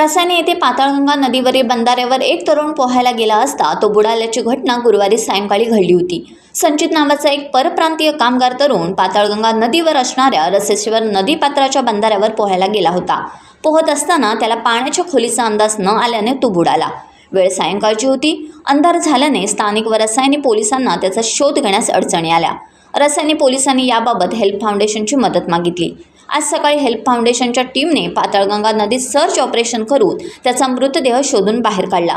रसायने येथे पाताळगंगा नदीवरील बंधाऱ्यावर एक तरुण पोहायला गेला असता तो बुडाल्याची घटना गुरुवारी सायंकाळी घडली होती। संचित नावाचा एक परप्रांतीय कामगार तरुण पाताळगंगा नदीवर असणाऱ्या रसेश्वर नदीपात्राच्या बंधाऱ्यावर पोहायला गेला होता। पोहत असताना त्याला पाण्याच्या खोलीचा अंदाज न आल्याने तो बुडाला। वेळ सायंकाळची होती। अंधार झाल्याने स्थानिक व रसायने पोलिसांना त्याचा शोध घेण्यास अडचणी आल्या। रसायने पोलिसांनी याबाबत हेल्प फाउंडेशनची मदत मागितली। आज सकाळी हेल्प फाउंडेशनच्या टीमने पाताळगंगा नदीत सर्च ऑपरेशन करून त्याचा मृतदेह शोधून बाहेर काढला।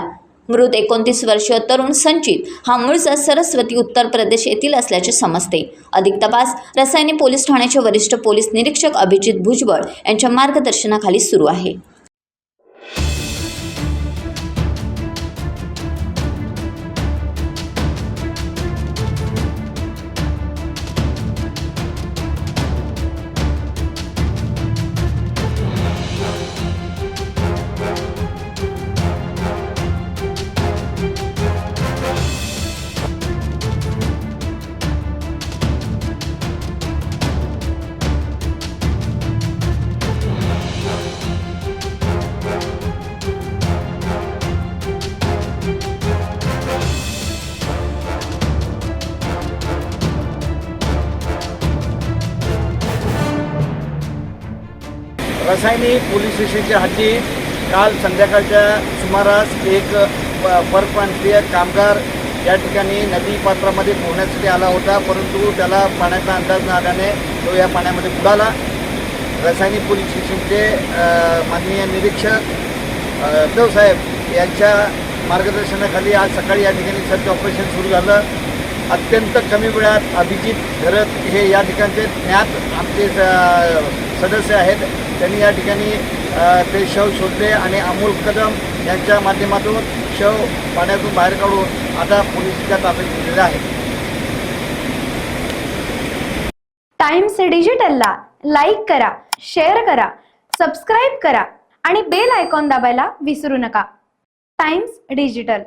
मृत 29 वर्षीय तरुण संचित हा मूळचा सरस्वती उत्तर प्रदेश येथील असल्याचे समजते। अधिक तपास रसायने पोलीस ठाण्याचे वरिष्ठ पोलीस निरीक्षक अभिजित भुजबळ यांच्या मार्गदर्शनाखाली सुरू आहे। रसायने पोलीस स्टेशनच्या हद्दीत काल संध्याकाळच्या सुमारास एक परप्रांतीय कामगार या ठिकाणी नदीपात्रामध्ये पोहण्यासाठी आला होता, परंतु त्याला पाण्याचा अंदाज न आल्याने तो या पाण्यामध्ये बुडाला। रसायने पोलीस स्टेशनचे माननीय निरीक्षक देवसाहेब यांच्या मार्गदर्शनाखाली आज सकाळी या ठिकाणी सर्च ऑपरेशन सुरू झालं। अत्यंत कमी वेळात अभिजित घरत हे या ठिकाणचे ज्ञात आमचे सदस्य आहेत, त्यांनी या ठिकाणी ते शव शोधले आणि अमोल कदम यांच्या माध्यमातून शव पाण्यातून बाहेर काढून आता पोलिसांच्या ताब्यात दिलेले आहे। टाइम्स डिजिटलला लाईक करा, शेअर करा, सबस्क्राईब करा आणि बेल आयकॉन दाबायला विसरू नका। Times digital.